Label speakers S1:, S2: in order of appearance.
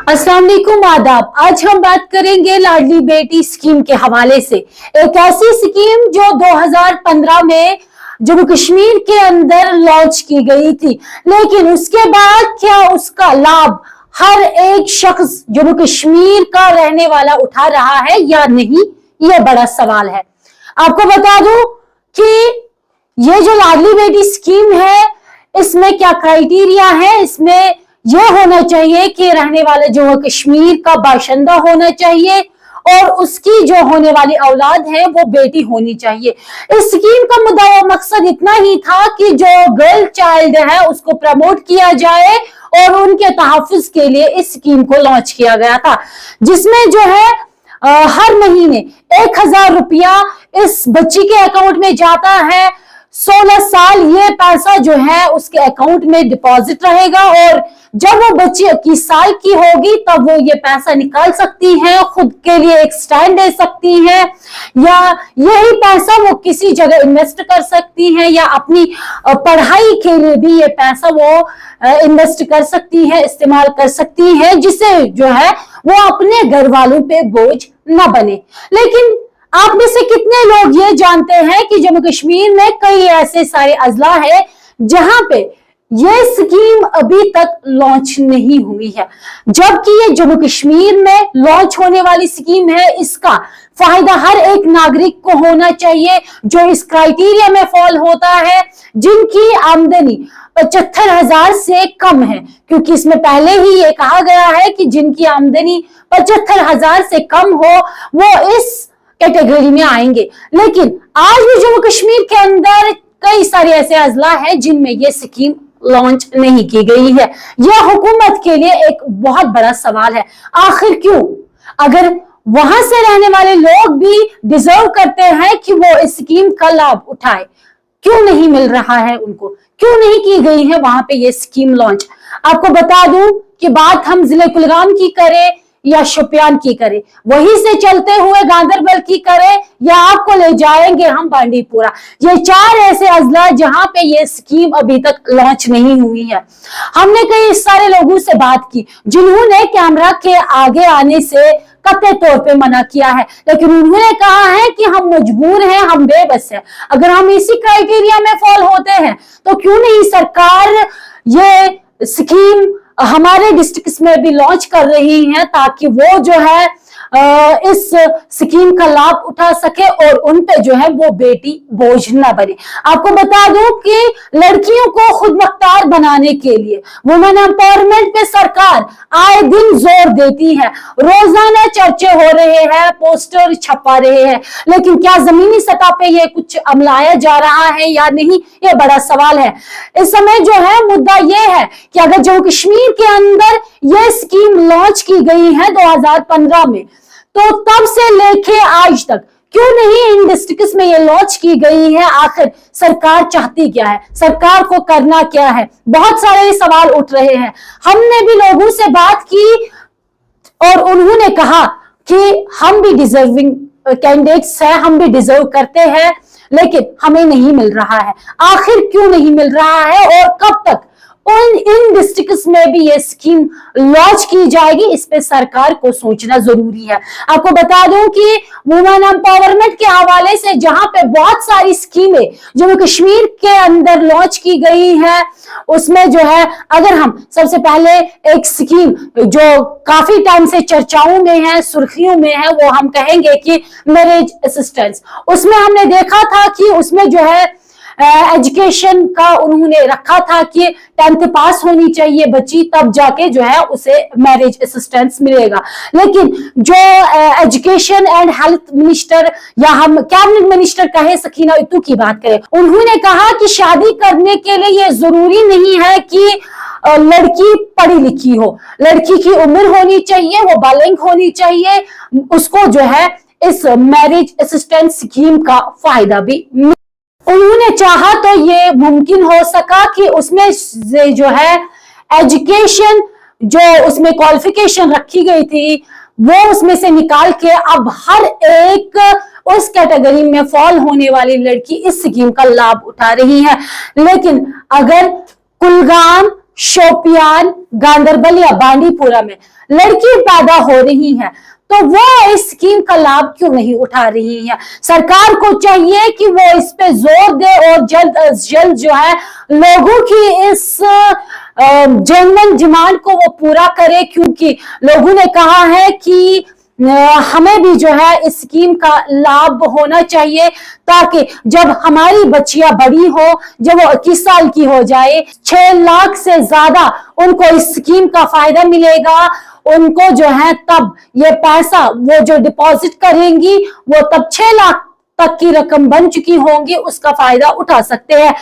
S1: अस्सलाम वालेकुम, आदाब। आज हम बात करेंगे लाडली बेटी स्कीम के हवाले से। एक ऐसी स्कीम जो 2015 में जम्मू कश्मीर के अंदर लॉन्च की गई थी, लेकिन उसके बाद क्या उसका लाभ हर एक शख्स जम्मू कश्मीर का रहने वाला उठा रहा है या नहीं, यह बड़ा सवाल है। आपको बता दूं कि ये जो लाडली बेटी स्कीम है, इसमें क्या क्राइटेरिया है। इसमें यह होना चाहिए कि रहने वाले जम्मू कश्मीर का बाशिंदा होना चाहिए और उसकी जो होने वाली औलाद है वो बेटी होनी चाहिए। इस स्कीम का मुद्दा व मकसद इतना ही था कि जो गर्ल चाइल्ड है उसको प्रमोट किया जाए और उनके तहफ्फुज के लिए इस स्कीम को लॉन्च किया गया था, जिसमें जो है हर महीने 1000 रुपया इस बच्ची के अकाउंट में जाता है। 16 साल ये पैसा जो है उसके अकाउंट में डिपॉजिट रहेगा और जब वो बच्ची 21 साल की होगी तब वो ये पैसा निकाल सकती है, खुद के लिए एक स्टैंड दे सकती है, या यही पैसा वो किसी जगह इन्वेस्ट कर सकती है या अपनी पढ़ाई के लिए भी ये पैसा वो इन्वेस्ट कर सकती है, इस्तेमाल कर सकती है, जिससे जो है वो अपने घर वालों पे बोझ न बने। लेकिन आप में से कितने लोग ये जानते हैं कि जम्मू कश्मीर में कई ऐसे सारे अजला है जहां पे ये स्कीम अभी तक लॉन्च नहीं हुई है, जबकि ये जम्मू कश्मीर में लॉन्च होने वाली स्कीम है। इसका फायदा हर एक नागरिक को होना चाहिए जो इस क्राइटेरिया में फॉल होता है, जिनकी आमदनी 75,000 से कम है, क्योंकि इसमें पहले ही ये कहा गया है कि जिनकी आमदनी 75,000 से कम हो वो इस कैटेगरी में आएंगे। लेकिन आज भी जम्मू कश्मीर के अंदर कई सारे ऐसे अजला है जिनमें यह स्कीम लॉन्च नहीं की गई है। यह हुकूमत के लिए एक बहुत बड़ा सवाल है। आखिर क्यों? अगर वहां से रहने वाले लोग भी डिजर्व करते हैं कि वो इस स्कीम का लाभ उठाए, क्यों नहीं मिल रहा है उनको? क्यों नहीं की गई है वहां पे ये स्कीम लॉन्च? आपको बता दूं कि बात हम जिले कुलगाम की करें या शोपियान की करें, वहीं से चलते हुए गांदरबल की करें, या आपको ले जाएंगे हम बांडीपुरा, ये 4 ऐसे अजला जहां पे ये स्कीम अभी तक लॉन्च नहीं हुई है। हमने कई सारे लोगों से बात की जिन्होंने कैमरा के आगे आने से कतई तौर पे मना किया है, लेकिन उन्होंने कहा है कि हम मजबूर हैं, हम बेबस हैं। अगर हम इसी क्राइटेरिया में फॉल होते हैं तो क्यों नहीं सरकार ये स्कीम हमारे डिस्ट्रिक्ट में भी लॉन्च कर रही है, ताकि वो जो है इस स्कीम का लाभ उठा सके और उन पे जो है वो बेटी बोझ न बने। आपको बता दूं कि लड़कियों को खुद मुख्तार बनाने के लिए वुमेन एम्पावरमेंट पे सरकार आए दिन जोर देती है, रोजाना चर्चे हो रहे हैं, पोस्टर छपा रहे हैं, लेकिन क्या जमीनी सतह पे ये कुछ अमलाया जा रहा है या नहीं, ये बड़ा सवाल है। इस समय जो है मुद्दा ये है कि अगर जम्मू कश्मीर के अंदर ये स्कीम लॉन्च की गई है 2015 में, तो तब से लेके आज तक क्यों नहीं इन डिस्ट्रिक्ट्स में ये लॉन्च की गई है? आखिर सरकार चाहती क्या है? सरकार को करना क्या है? बहुत सारे सवाल उठ रहे हैं। हमने भी लोगों से बात की और उन्होंने कहा कि हम भी डिजर्विंग कैंडिडेट्स हैं, हम भी डिजर्व करते हैं, लेकिन हमें नहीं मिल रहा है। आखिर क्यों नहीं मिल रहा है और कब तक इन डिस्ट्रिक्ट्स में भी ये स्कीम लॉन्च की जाएगी? इस पे सरकार को सोचना जरूरी है। आपको बता दूं कि वुमेन एम्पावरमेंट के हवाले से जहां पे बहुत सारी स्कीमें जम्मू कश्मीर के अंदर लॉन्च की गई है, उसमें जो है अगर हम सबसे पहले एक स्कीम जो काफी टाइम से चर्चाओं में है, सुर्खियों में है, वो हम कहेंगे कि मैरिज असिस्टेंस। उसमें हमने देखा था कि उसमें जो है एजुकेशन का उन्होंने रखा था कि 10th पास होनी चाहिए बच्ची, तब जाके जो है उसे मैरिज असिस्टेंस मिलेगा। लेकिन जो एजुकेशन एंड हेल्थ मिनिस्टर या हम कैबिनेट मिनिस्टर कहे सकीना इतू की बात करें, उन्होंने कहा कि शादी करने के लिए ये जरूरी नहीं है कि लड़की पढ़ी लिखी हो, लड़की की उम्र होनी चाहिए, वो बालिग होनी चाहिए, उसको जो है इस मैरिज असिस्टेंस स्कीम का फायदा भी। उन्होंने चाहा तो ये मुमकिन हो सका कि उसमें जो है एजुकेशन, जो उसमें क्वालिफिकेशन रखी गई थी, वो उसमें से निकाल के अब हर एक उस कैटेगरी में फॉल होने वाली लड़की इस स्कीम का लाभ उठा रही है। लेकिन अगर कुलगाम, शोपियान, गांदरबल या बांडीपुरा में लड़की पैदा हो रही हैं, तो वो इस स्कीम का लाभ क्यों नहीं उठा रही है। सरकार को चाहिए कि वो इस पे जोर दे और जल्द अज जल्द जो है लोगों की इस जेन्युइन डिमांड को वो पूरा करे, क्योंकि लोगों ने कहा है कि हमें भी जो है इस स्कीम का लाभ होना चाहिए, ताकि जब हमारी बच्चियां बड़ी हो, जब वो 21 साल की हो जाए, 6 लाख से ज्यादा उनको इस स्कीम का फायदा मिलेगा। उनको जो है तब ये पैसा वो जो डिपॉजिट करेंगी वो तब 6 लाख तक की रकम बन चुकी होंगी, उसका फायदा उठा सकते हैं।